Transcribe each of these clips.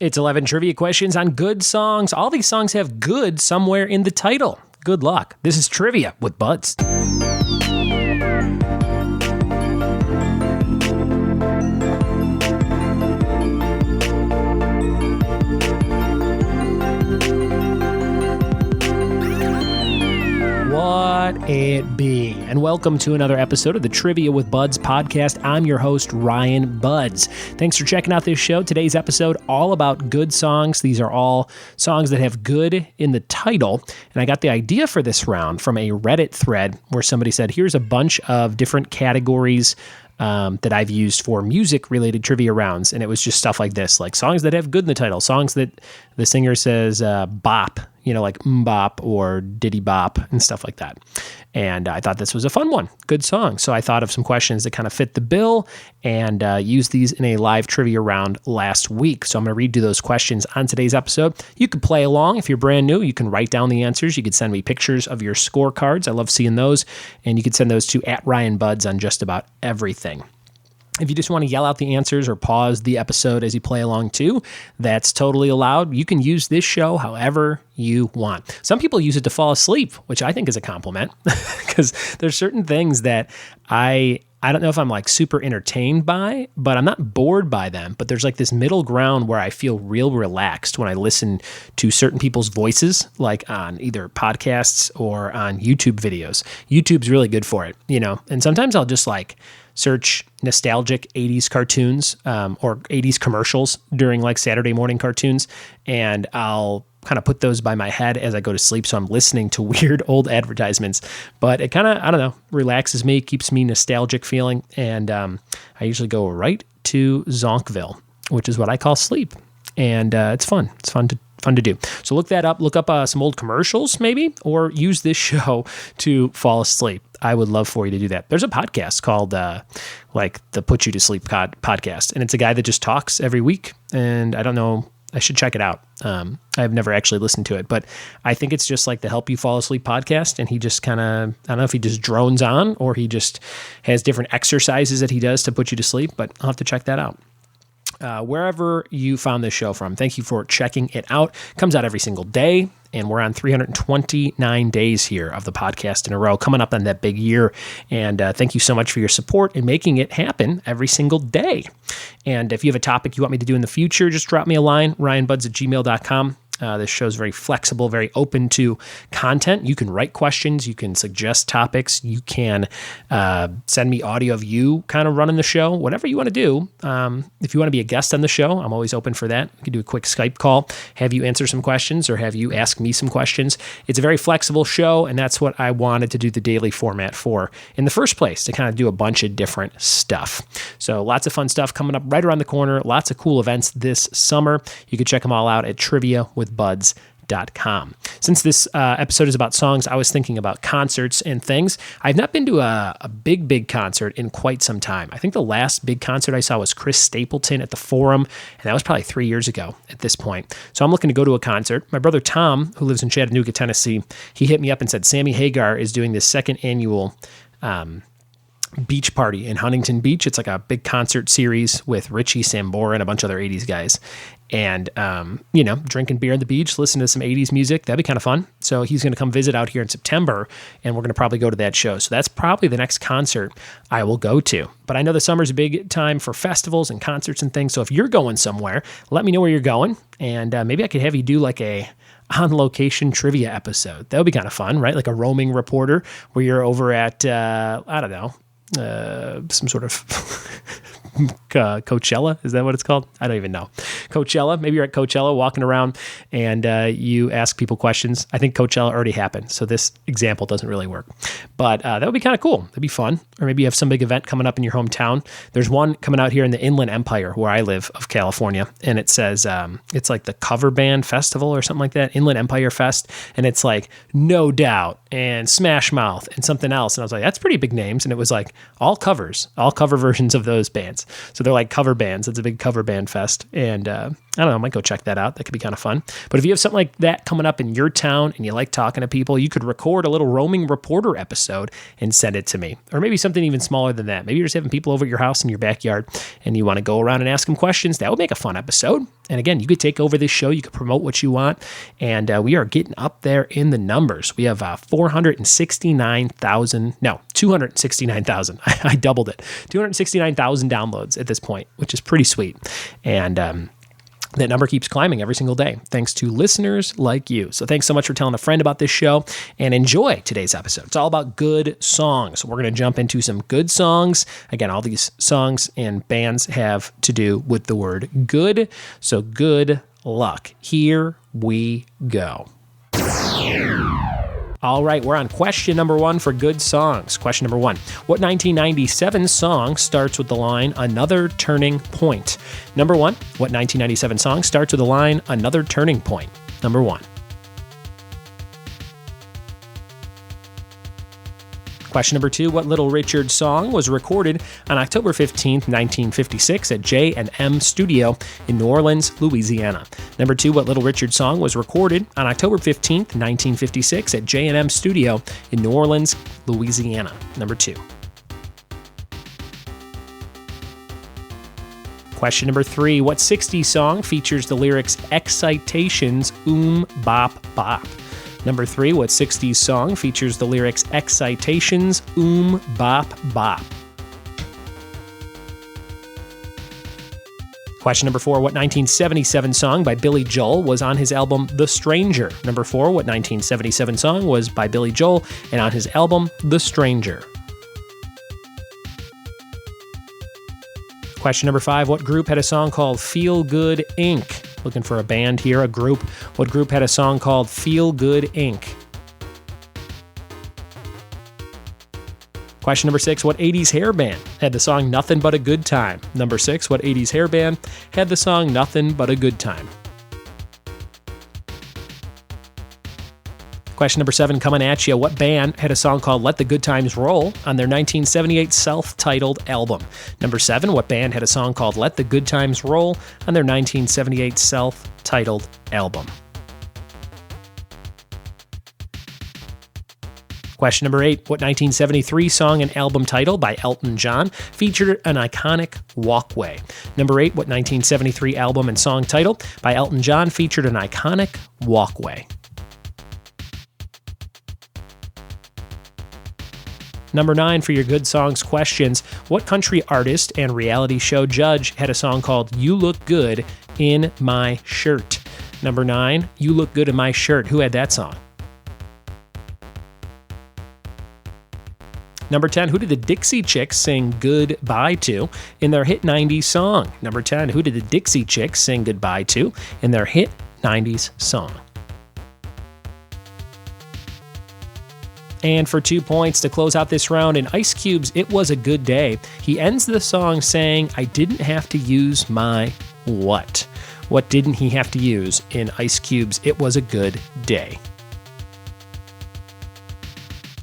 It's 11 trivia questions on good songs. All these songs have good somewhere in the title. Good luck. This is Trivia with Buds. What it be? And welcome to another episode of the Trivia with Buds podcast. I'm your host, Ryan Buds. Thanks for checking out this show. Today's episode, all about good songs. These are all songs that have good in the title. And I got the idea for this round from a Reddit thread where somebody said, here's a bunch of different categories that I've used for music-related trivia rounds. And it was just stuff like this, like songs that have good in the title, songs that the singer says bop, you know, like bop or diddy bop and stuff like that. And I thought this was a fun one, good song. So I thought of some questions that kind of fit the bill and used these in a live trivia round last week. So I'm going to read you those questions on today's episode. You can play along. If you're brand new, you can write down the answers. You could send me pictures of your scorecards. I love seeing those. And you can send those to @RyanBuds on just about everything. If you just want to yell out the answers or pause the episode as you play along too, that's totally allowed. You can use this show however you want. Some people use it to fall asleep, which I think is a compliment because there's certain things that I don't know if I'm like super entertained by, but I'm not bored by them. But there's like this middle ground where I feel real relaxed when I listen to certain people's voices, like on either podcasts or on YouTube videos. YouTube's really good for it, you know, and sometimes I'll just like search nostalgic 80s cartoons or 80s commercials during like Saturday morning cartoons, and I'll kind of put those by my head as I go to sleep. So I'm listening to weird old advertisements, but it kind of, I don't know, relaxes me, keeps me nostalgic feeling. And I usually go right to Zonkville, which is what I call sleep. And it's fun. It's fun to do. So look that up. Look up some old commercials maybe, or use this show to fall asleep. I would love for you to do that. There's a podcast called like the Put You to Sleep podcast. And it's a guy that just talks every week. And I don't know, I should check it out. I've never actually listened to it, but I think it's just like the Help You Fall Asleep podcast. And he just kind of, I don't know if he just drones on or he just has different exercises that he does to put you to sleep, but I'll have to check that out. Wherever you found this show from, thank you for checking it out. It comes out every single day, and we're on 329 days here of the podcast in a row, coming up on that big year. And thank you so much for your support in making it happen every single day. And if you have a topic you want me to do in the future, just drop me a line, ryanbuds@gmail.com. This show is very flexible, very open to content. You can write questions. You can suggest topics. You can send me audio of you kind of running the show, whatever you want to do. If you want to be a guest on the show, I'm always open for that. You can do a quick Skype call, have you answer some questions or have you ask me some questions. It's a very flexible show, and that's what I wanted to do the daily format for in the first place, to kind of do a bunch of different stuff. So lots of fun stuff coming up right around the corner. Lots of cool events this summer. You can check them all out at triviawithbuds.com. Since this episode is about songs, I was thinking about concerts and things. I've not been to a big concert in quite some time. I think the last big concert I saw was Chris Stapleton at the Forum, and that was probably 3 years ago at this point. So I'm looking to go to a concert. My brother Tom, who lives in Chattanooga, Tennessee, he hit me up and said Sammy Hagar is doing this second annual beach party in Huntington Beach. It's like a big concert series with Richie Sambora and a bunch of other 80s guys. And, you know, drinking beer on the beach, listening to some 80s music. That'd be kind of fun. So he's going to come visit out here in September, and we're going to probably go to that show. So that's probably the next concert I will go to. But I know the summer's a big time for festivals and concerts and things. So if you're going somewhere, let me know where you're going. And maybe I could have you do like a on-location trivia episode. That would be kind of fun, right? Like a roaming reporter where you're over at, I don't know, some sort of Coachella. Is that what it's called? I don't even know. Coachella. Maybe you're at Coachella walking around and you ask people questions. I think Coachella already happened, so this example doesn't really work. But that would be kind of cool. That'd be fun. Or maybe you have some big event coming up in your hometown. There's one coming out here in the Inland Empire where I live of California, and it says it's like the Cover Band Festival or something like that, Inland Empire Fest, and it's like No Doubt and Smash Mouth and something else. And I was like, that's pretty big names. And it was like all cover versions of those bands. So they're like cover bands. It's a big cover band fest. And I don't know, I might go check that out. That could be kind of fun. But if you have something like that coming up in your town and you like talking to people, you could record a little roaming reporter episode and send it to me. Or maybe something even smaller than that. Maybe you're just having people over at your house in your backyard and you want to go around and ask them questions. That would make a fun episode. And again, you could take over this show. You could promote what you want. And we are getting up there in the numbers. We have 269,000. I doubled it. 269,000 downloads at this point, which is pretty sweet. And that number keeps climbing every single day, thanks to listeners like you. So thanks so much for telling a friend about this show, and enjoy today's episode. It's all about good songs. We're going to jump into some good songs. Again, all these songs and bands have to do with the word good. So good luck. Here we go. All right, we're on question number 1 for good songs. Question number 1. What 1997 song starts with the line, "Another Turning Point"? Number 1. What 1997 song starts with the line, "Another Turning Point"? Number 1. Question number 2. What Little Richard song was recorded on October 15th, 1956 at J&M Studio in New Orleans, Louisiana? Number 2. What Little Richard song was recorded on October 15th, 1956 at J&M Studio in New Orleans, Louisiana? Number 2. Question number 3. What 60s song features the lyrics "Excitations, bop, bop"? Number 3, what 60s song features the lyrics "Excitations, bop, bop"? Question number 4, what 1977 song by Billy Joel was on his album The Stranger? Number 4, what 1977 song was by Billy Joel and on his album The Stranger? Question number 5, what group had a song called "Feel Good Inc."? Looking for a band here, a group. What group had a song called "Feel Good Inc."? Question number 6, what 80s hair band had the song "Nothing But a Good Time"? Number 6, what 80s hair band had the song "Nothing But a Good Time"? Question number 7, coming at you. What band had a song called "Let the Good Times Roll" on their 1978 self-titled album? Number 7, what band had a song called "Let the Good Times Roll" on their 1978 self-titled album? Question number 8, what 1973 song and album title by Elton John featured an iconic walkway? Number 8, what 1973 album and song title by Elton John featured an iconic walkway? Number 9, for your good songs questions, what country artist and reality show judge had a song called "You Look Good in My Shirt"? Number 9, "You Look Good in My Shirt." Who had that song? Number 10, who did the Dixie Chicks sing "Goodbye" to in their hit 90s song? Number 10, who did the Dixie Chicks sing "Goodbye" to in their hit 90s song? And for 2 points to close out this round, in Ice Cube's "It Was a Good Day," he ends the song saying, "I didn't have to use my" what? What didn't he have to use in Ice Cube's "It Was a Good Day"?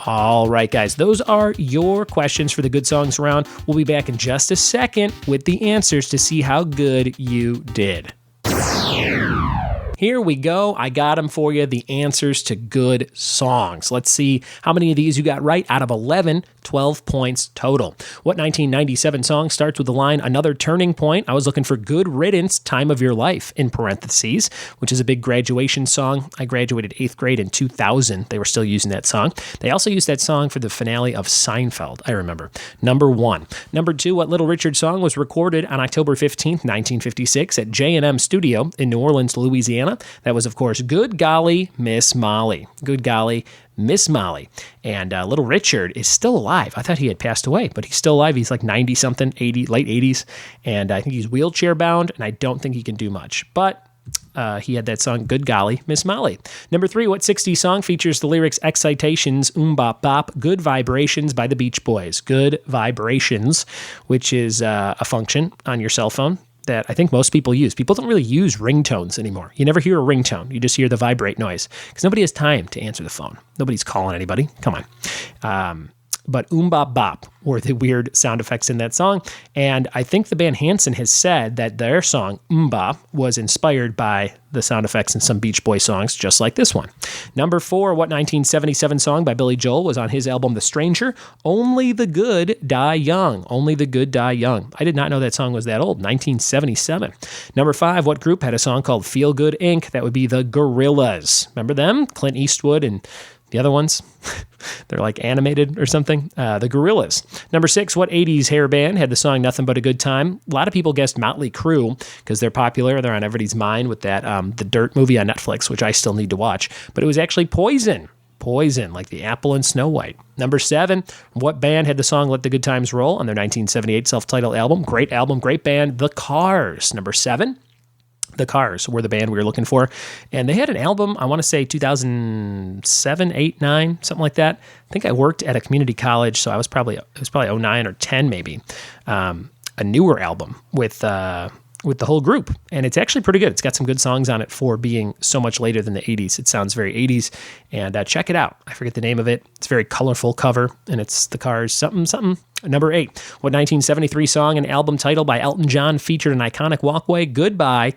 All right, guys, those are your questions for the good songs round. We'll be back in just a second with the answers to see how good you did. Here we go. I got them for you, the answers to good songs. Let's see how many of these you got right out of 11, 12 points total. What 1997 song starts with the line, "Another Turning Point"? I was looking for "Good Riddance, Time of Your Life," in parentheses, which is a big graduation song. I graduated 8th grade in 2000. They were still using that song. They also used that song for the finale of Seinfeld, I remember. Number 1. Number 2, what Little Richard song was recorded on October 15th, 1956 at J&M Studio in New Orleans, Louisiana? That was, of course, "Good Golly, Miss Molly." Good Golly, Miss Molly. And Little Richard is still alive. I thought he had passed away, but he's still alive. He's like 90-something, 80, late 80s. And I think he's wheelchair bound, and I don't think he can do much. But he had that song, "Good Golly, Miss Molly." Number 3, what 60s song features the lyrics "Excitations, bop, bop, Good Vibrations" by the Beach Boys? Good Vibrations, which is a function on your cell phone that I think most people use. People don't really use ringtones anymore. You never hear a ringtone. You just hear the vibrate noise because nobody has time to answer the phone. Nobody's calling anybody. Come on. but Bop Bop were the weird sound effects in that song. And I think the band Hanson has said that their song Bop was inspired by the sound effects in some Beach Boys songs, just like this one. Number 4, what 1977 song by Billy Joel was on his album The Stranger? Only the Good Die Young. Only the Good Die Young. I did not know that song was that old. 1977. Number 5, what group had a song called Feel Good Inc.? That would be the Gorillaz. Remember them? Clint Eastwood and the other ones, they're like animated or something. The Gorillaz. Number 6, what 80s hair band had the song Nothing But a Good Time? A lot of people guessed Motley Crue because they're popular. They're on everybody's mind with that The Dirt movie on Netflix, which I still need to watch. But it was actually Poison. Poison, like the apple in Snow White. Number 7, what band had the song Let the Good Times Roll on their 1978 self-titled album? Great album, great band, The Cars. Number 7. The Cars were the band we were looking for. And they had an album, I want to say 2007, 8, 9, something like that. I think I worked at a community college, so it was probably 09 or 10 maybe. A newer album with the whole group. And it's actually pretty good. It's got some good songs on it for being so much later than the 80s. It sounds very 80s. And check it out. I forget the name of it. It's a very colorful cover, and it's The Cars something. Number 8, what 1973 song and album title by Elton John featured an iconic walkway? Goodbye,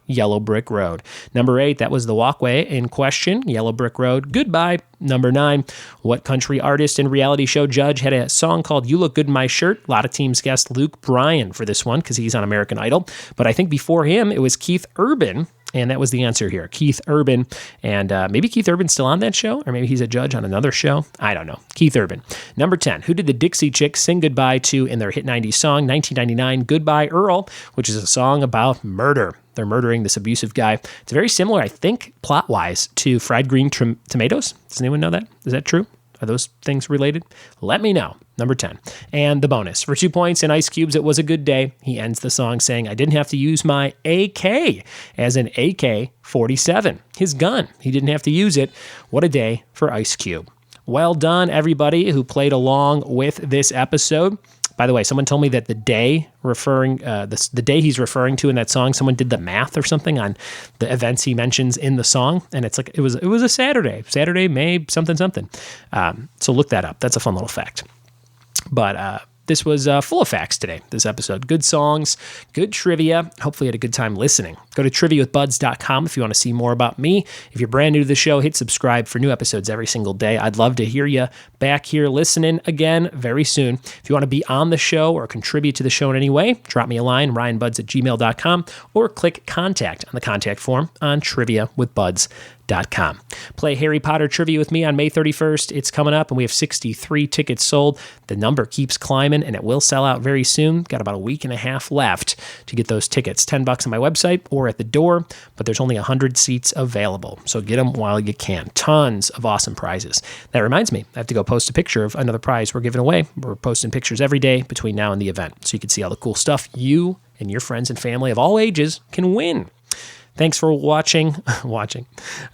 Yellow Brick Road. Number 8, that was the walkway in question, Yellow Brick Road, Goodbye. Number 9, what country artist and reality show judge had a song called You Look Good in My Shirt? A lot of teams guessed Luke Bryan for this one because he's on American Idol. But I think before him, it was Keith Urban. And that was the answer here, Keith Urban. And maybe Keith Urban's still on that show, or maybe he's a judge on another show. I don't know. Keith Urban. Number 10, who did the Dixie Chicks sing goodbye to in their hit 90s song, 1999, Goodbye Earl, which is a song about murder. They're murdering this abusive guy. It's very similar, I think, plot-wise, to Fried Green Tomatoes. Does anyone know that? Is that true? Are those things related? Let me know. Number 10. And the bonus. For 2 points and Ice Cube's It Was a Good Day, he ends the song saying, I didn't have to use my AK, as an AK-47. His gun. He didn't have to use it. What a day for Ice Cube. Well done, everybody who played along with this episode. By the way, someone told me that the day the day he's referring to in that song, someone did the math or something on the events he mentions in the song, and it's like it was a Saturday, May something. So look that up. That's a fun little fact. But this was full of facts today, this episode. Good songs, good trivia. Hopefully you had a good time listening. Go to triviawithbuds.com if you want to see more about me. If you're brand new to the show, hit subscribe for new episodes every single day. I'd love to hear you back here listening again very soon. If you want to be on the show or contribute to the show in any way, drop me a line, ryanbuds@gmail.com, or click contact on the contact form on triviawithbuds.com. Play Harry Potter trivia with me on May 31st. It's coming up, and we have 63 tickets sold. The number keeps climbing, and it will sell out very soon. Got about a week and a half left to get those tickets. $10 on my website or at the door, but there's only 100 seats available, so get them while you can. Tons of awesome prizes. That reminds me, I have to go post a picture of another prize we're giving away. We're posting pictures every day between now and the event, so you can see all the cool stuff you and your friends and family of all ages can win. Thanks for watching.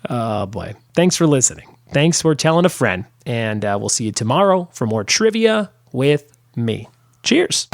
Oh, boy. Thanks for listening. Thanks for telling a friend. And we'll see you tomorrow for more trivia with me. Cheers.